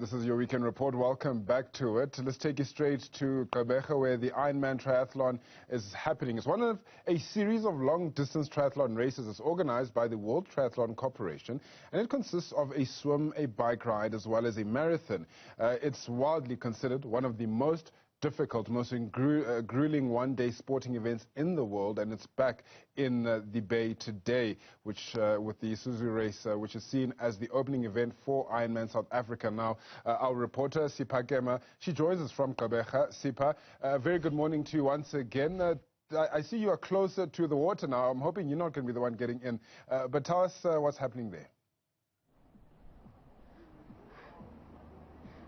This is your weekend report. Welcome back to it. Let's take you straight to Gqeberha, where the Ironman Triathlon is happening. It's one of a series of long-distance triathlon races. It's organized by the World Triathlon Corporation, and it consists of a swim, a bike ride, as well as a marathon. It's widely considered one of the most difficult, most grueling one-day sporting events in the world, and it's back in the Bay today, which with the Isuzu race, which is seen as the opening event for Ironman South Africa. Now, our reporter, Sipha Kema, she joins us from Gqeberha. Sipha, very good morning to you once again. I see you are closer to the water now. I'm hoping you're not going to be the one getting in, but tell us what's happening there.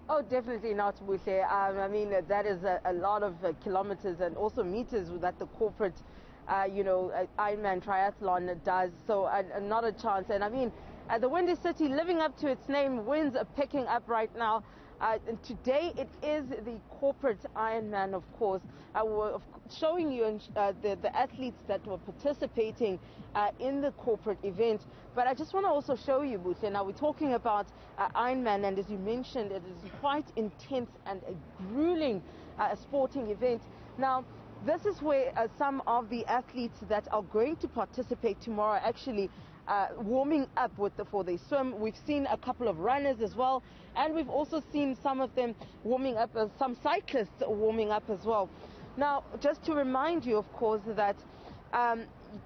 Oh, definitely not, Bushe. I mean, that is a lot of kilometers and also meters that the corporate, Ironman Triathlon does. So not a chance. And I mean, the Windy City, living up to its name, winds are picking up right now. And today it is the corporate Ironman, of course. We're showing you the athletes that were participating in the corporate event. But I just want to also show you, Bushe. Now we're talking about Ironman, and as you mentioned, it is quite intense and a grueling sporting event. Now, this is where some of the athletes that are going to participate tomorrow actually warming up for the swim. We've seen a couple of runners as well, and we've also seen some of them warming up, some cyclists warming up as well. Now, just to remind you, of course, that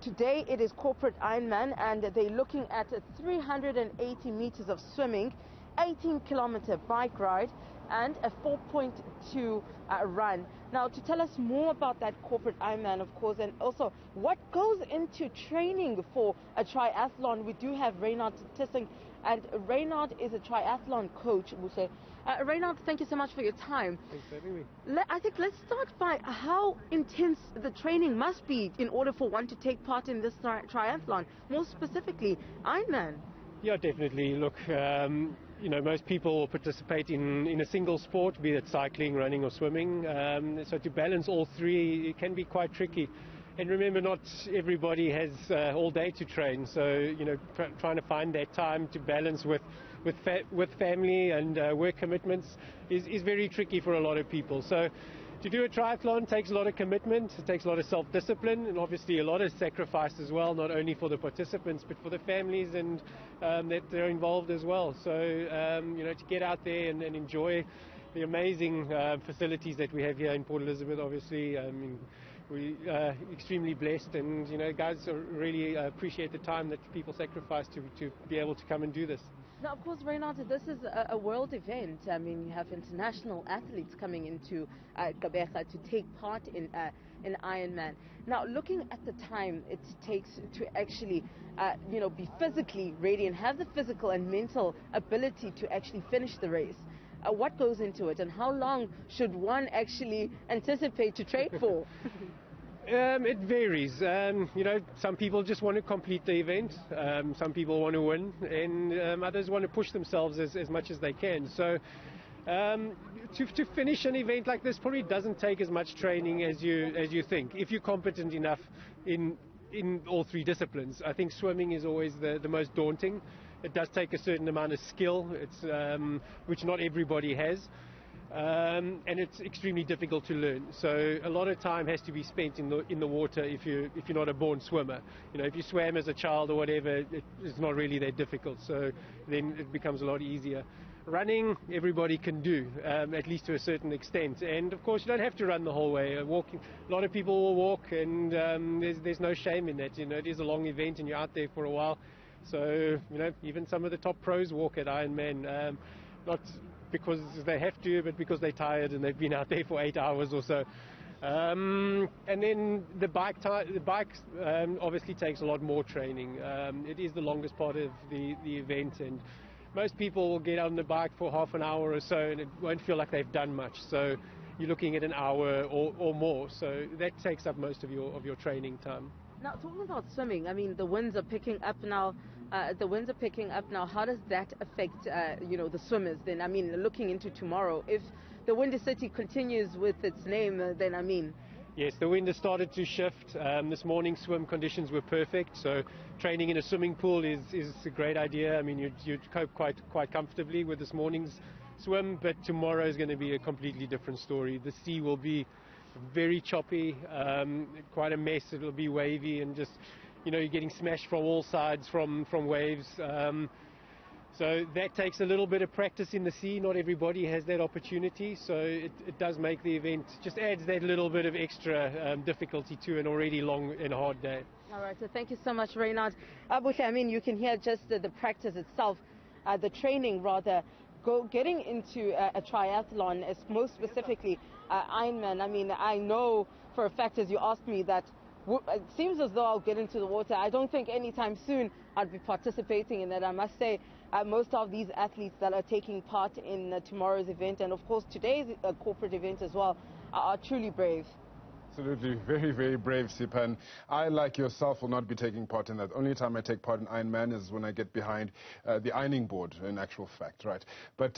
today it is corporate Ironman, and they're looking at 380 meters of swimming, 18-kilometer bike ride, and a 4.2 run. Now, to tell us more about that corporate Ironman, of course, and also what goes into training for a triathlon, we do have Reynard Tissing, and Reynard is a triathlon coach. Reynard, thank you so much for your time. Thanks for having me. I think let's start by how intense the training must be in order for one to take part in this triathlon, more specifically Ironman. Yeah, definitely. Look, most people participate in a single sport, be it cycling, running or swimming. So to balance all three, it can be quite tricky. And remember, not everybody has all day to train. So, trying to find that time to balance with family and work commitments is very tricky for a lot of people. So to do a triathlon takes a lot of commitment, it takes a lot of self-discipline, and obviously a lot of sacrifice as well, not only for the participants, but for the families and that they're involved as well. So, to get out there and enjoy the amazing facilities that we have here in Port Elizabeth, obviously, we are extremely blessed, and, guys really appreciate the time that people sacrifice to be able to come and do this. Now, of course, Reynard, this is a world event. I mean, you have international athletes coming into Gqeberha to take part in Ironman. Now, looking at the time it takes to actually, be physically ready and have the physical and mental ability to actually finish the race, what goes into it, and how long should one actually anticipate to train for? It varies. Some people just want to complete the event. Some people want to win, and others want to push themselves as much as they can. So to finish an event like this probably doesn't take as much training as you think, if you're competent enough in all three disciplines. I think swimming is always the most daunting. It does take a certain amount of skill, which not everybody has. And it's extremely difficult to learn. So a lot of time has to be spent in the water if you're not a born swimmer. If you swam as a child or whatever, it's not really that difficult. So then it becomes a lot easier. Running, everybody can do, at least to a certain extent. And of course, you don't have to run the whole way. Walking, a lot of people will walk, and there's no shame in that. It is a long event, and you're out there for a while. So even some of the top pros walk at Ironman. Not because they have to, but because they're tired and they've been out there for 8 hours or so. And then the bike obviously takes a lot more training. It is the longest part of the event, and most people will get on the bike for half an hour or so, and it won't feel like they've done much. So you're looking at an hour or more. So that takes up most of your training time. Now, talking about swimming, I mean, the winds are picking up now. How does that affect, the swimmers then? I mean, looking into tomorrow, if the Windy City continues with its name, then I mean. Yes, the wind has started to shift. This morning swim conditions were perfect, so training in a swimming pool is a great idea. I mean, you'd cope quite comfortably with this morning's swim, but tomorrow is going to be a completely different story. The sea will be very choppy, quite a mess. It'll be wavy and just, you're getting smashed from all sides from waves. So that takes a little bit of practice in the sea. Not everybody has that opportunity, so it does make the event, just adds that little bit of extra difficulty to an already long and hard day. All right, so thank you so much, Reynard. Abuhle, I mean, you can hear just the practice itself, the training rather, getting into a triathlon, most specifically Ironman. I mean, I know for a fact, as you asked me, that it seems as though I'll get into the water. I don't think anytime soon I'd be participating in that. I must say, most of these athletes that are taking part in tomorrow's event, and of course today's corporate event as well, are truly brave. Absolutely, very, very brave, Sipha. And I, like yourself, will not be taking part in that. Only time I take part in Ironman is when I get behind the ironing board, in actual fact, right? But